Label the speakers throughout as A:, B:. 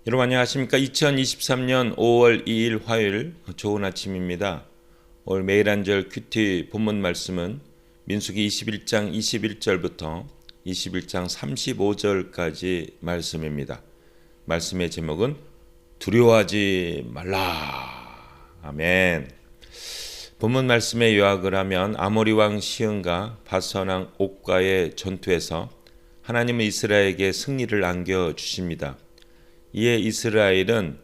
A: 여러분 안녕하십니까? 2023년 5월 2일 화요일 좋은 아침입니다. 오늘 매일 한절 큐티 본문 말씀은 민수기 21장 21절부터 21장 35절까지 말씀입니다. 말씀의 제목은 두려워하지 말라. 아멘. 본문 말씀의 요약을 하면 아모리 왕 시흥과 바산 왕 옥과의 전투에서 하나님은 이스라엘에게 승리를 안겨주십니다. 이에 이스라엘은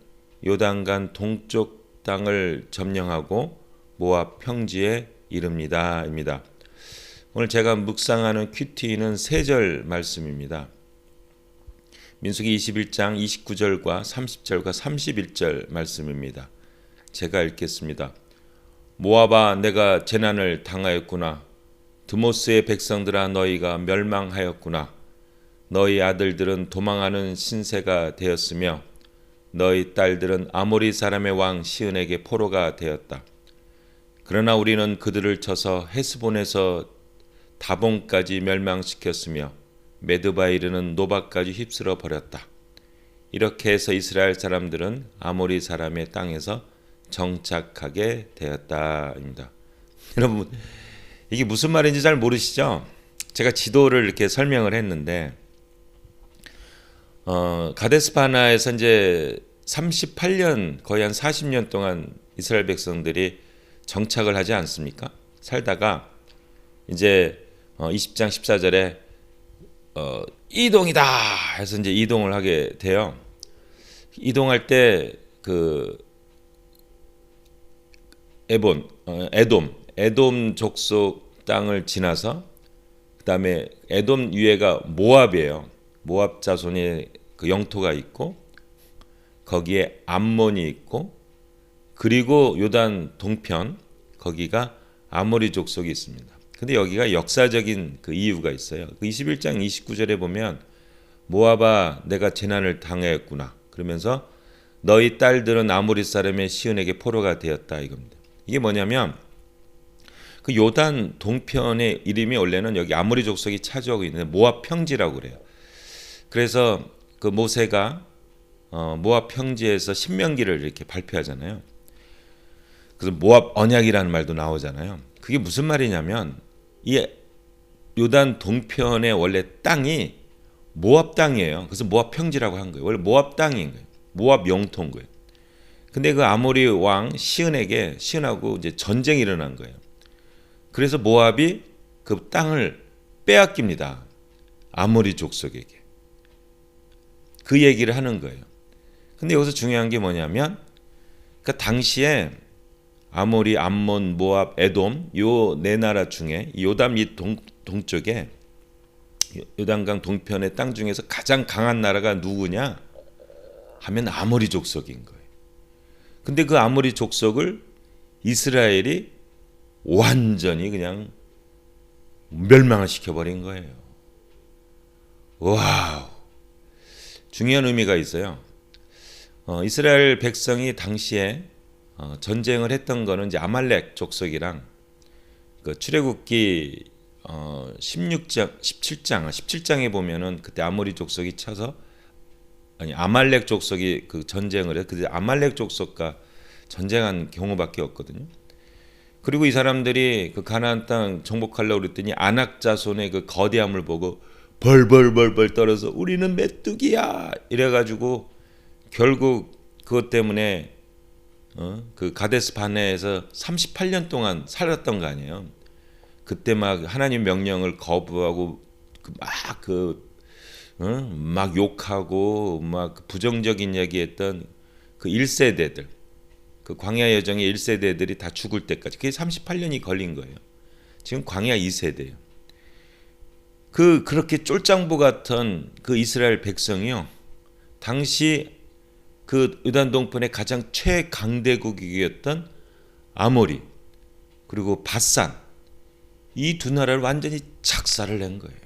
A: 요단강 동쪽 땅을 점령하고 모압 평지에 이릅니다. 입니다. 오늘 제가 묵상하는 큐티는 3절 말씀입니다. 민수기 21장 29절과 30절과 31절 말씀입니다. 제가 읽겠습니다. 모압아, 내가 재난을 당하였구나. 드모스의 백성들아, 너희가 멸망하였구나. 너희 아들들은 도망하는 신세가 되었으며 너희 딸들은 아모리 사람의 왕 시은에게 포로가 되었다. 그러나 우리는 그들을 쳐서 헤스본에서 다본까지 멸망시켰으며 메드바에 이르는 노바까지 휩쓸어 버렸다. 이렇게 해서 이스라엘 사람들은 아모리 사람의 땅에서 정착하게 되었다입니다. 여러분, 이게 무슨 말인지 잘 모르시죠? 제가 지도를 이렇게 설명을 했는데 가데스 바네아에서 이제 38년 거의 한 40년 동안 이스라엘 백성들이 정착을 하지 않습니까? 살다가 이제 20장 14절에 이동이다 해서 이제 이동을 하게 돼요. 이동할 때 그 에돔 족속 땅을 지나서 그다음에 에돔 위에가 모압이에요. 모압 자손의 그 영토가 있고 거기에 암몬이 있고 그리고 요단 동편 거기가 아모리 족속이 있습니다. 근데 여기가 역사적인 그 이유가 있어요. 그 21장 29절에 보면 모압아, 내가 재난을 당하였구나. 그러면서 너희 딸들은 아모리 사람의 시은에게 포로가 되었다 이겁니다. 이게 뭐냐면 그 요단 동편의 이름이 원래는 여기 아모리 족속이 차지하고 있는 모압 평지라고 그래요. 그래서 그 모세가 모압 평지에서 신명기를 이렇게 발표하잖아요. 그래서 모압 언약이라는 말도 나오잖아요. 그게 무슨 말이냐면 이 요단 동편의 원래 땅이 모압 땅이에요. 그래서 모압 평지라고 한 거예요. 원래 모압 땅인 거예요. 모압 영토인 거예요. 근데 그 아모리 왕 시은하고 이제 전쟁이 일어난 거예요. 그래서 모압이 그 땅을 빼앗깁니다. 아모리 족속에게. 그 얘기를 하는 거예요. 근데 여기서 중요한 게 뭐냐면 그 당시에 아모리, 암몬, 모압, 에돔 요 네 나라 중에 요단 및 동쪽에 요단강 동편의 땅 중에서 가장 강한 나라가 누구냐 하면 아모리 족속인 거예요. 근데 그 아모리 족속을 이스라엘이 완전히 그냥 멸망을 시켜버린 거예요. 와우. 중요한 의미가 있어요. 이스라엘 백성이 당시에 전쟁을 했던 거는 이제 아말렉 족속이랑 그 출애굽기 17장에 보면은 그때 아모리 족속이 쳐서 아말렉 족속이 그 전쟁을 해. 그때 아말렉 족속과 전쟁한 경우밖에 없거든요. 그리고 이 사람들이 그 가나안 땅 정복하려고 그랬더니 아낙 자손의 그 거대함을 보고 벌벌벌벌 떨어서 우리는 메뚜기야 이래가지고 결국 그것 때문에 그 가데스 바네아에서 38년 동안 살았던 거 아니에요. 그때 막 하나님 명령을 거부하고 막 욕하고 막 부정적인 얘기했던 그 1세대들, 그 광야 여정의 1세대들이 다 죽을 때까지 그게 38년이 걸린 거예요. 지금 광야 2세대예요. 그렇게 쫄장부 같은 그 이스라엘 백성이요. 당시 그 요단 동편의 가장 최강대국이었던 아모리 그리고 바산 이 두 나라를 완전히 착살을 낸 거예요.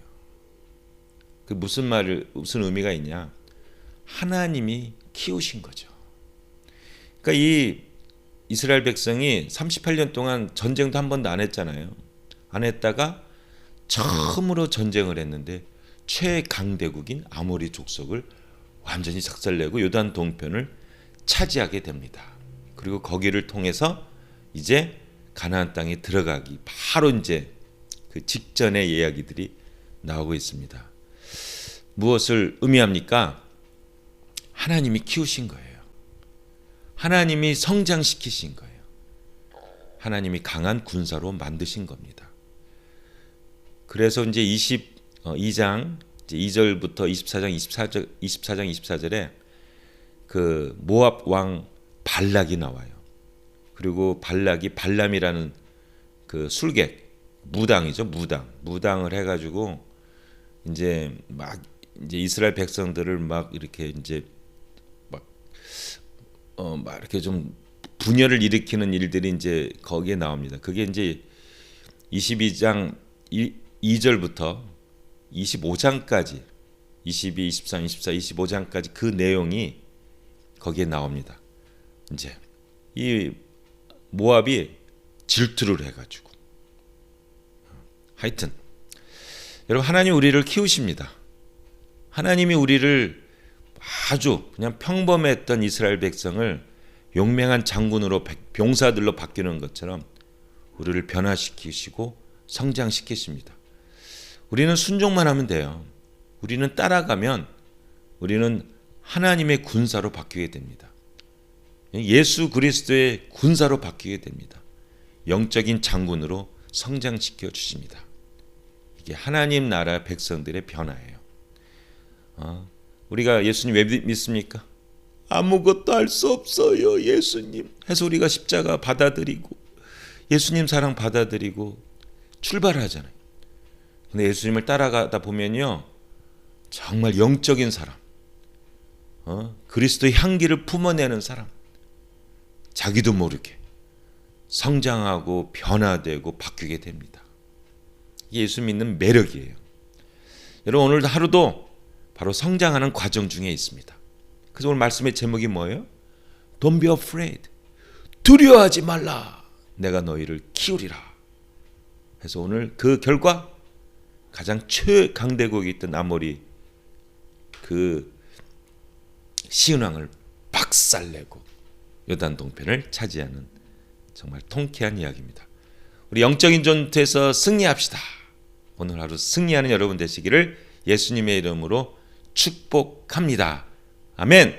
A: 그 무슨 의미가 있냐? 하나님이 키우신 거죠. 그러니까 이 이스라엘 백성이 38년 동안 전쟁도 한 번도 안 했잖아요. 안 했다가 처음으로 전쟁을 했는데 최강대국인 아모리 족속을 완전히 작살내고 요단 동편을 차지하게 됩니다. 그리고 거기를 통해서 이제 가나안 땅에 들어가기 바로 이제 그 직전의 이야기들이 나오고 있습니다. 무엇을 의미합니까? 하나님이 키우신 거예요. 하나님이 성장시키신 거예요. 하나님이 강한 군사로 만드신 겁니다. 그래서 이제 22장 2절부터 24장 24절에 그 모압 왕 발락이 나와요. 그리고 발락이 발람이라는 그 술객, 무당이죠, 무당을 해가지고 이제 막 이제 이스라엘 백성들을 막 이렇게 이제 막 이렇게 좀 분열을 일으키는 일들이 이제 거기에 나옵니다. 그게 이제 22장 2절부터 25장까지 22, 23, 24, 25장까지 그 내용이 거기에 나옵니다. 이제 이 모압이 질투를 해가지고 하여튼 여러분 하나님 우리를 키우십니다. 하나님이 우리를 아주 그냥 평범했던 이스라엘 백성을 용맹한 장군으로 병사들로 바뀌는 것처럼 우리를 변화시키시고 성장시키십니다. 우리는 순종만 하면 돼요. 우리는 따라가면 우리는 하나님의 군사로 바뀌게 됩니다. 예수 그리스도의 군사로 바뀌게 됩니다. 영적인 장군으로 성장시켜 주십니다. 이게 하나님 나라 백성들의 변화예요. 우리가 예수님 왜 믿습니까? 아무것도 할 수 없어요 예수님 해서 우리가 십자가 받아들이고 예수님 사랑 받아들이고 출발하잖아요. 근데 예수님을 따라가다 보면요 정말 영적인 사람, 그리스도의 향기를 품어내는 사람, 자기도 모르게 성장하고 변화되고 바뀌게 됩니다. 예수 믿는 매력이에요. 여러분 오늘 하루도 바로 성장하는 과정 중에 있습니다. 그래서 오늘 말씀의 제목이 뭐예요? Don't be afraid. 두려워하지 말라. 내가 너희를 키우리라. 그래서 오늘 그 결과 가장 최강대국이 있던 아모리 그 시은왕을 박살내고 요단 동편을 차지하는 정말 통쾌한 이야기입니다. 우리 영적인 전투에서 승리합시다. 오늘 하루 승리하는 여러분 되시기를 예수님의 이름으로 축복합니다. 아멘.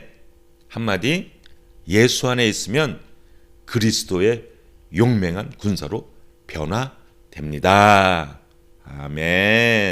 A: 한마디, 예수 안에 있으면 그리스도의 용맹한 군사로 변화됩니다. 아멘.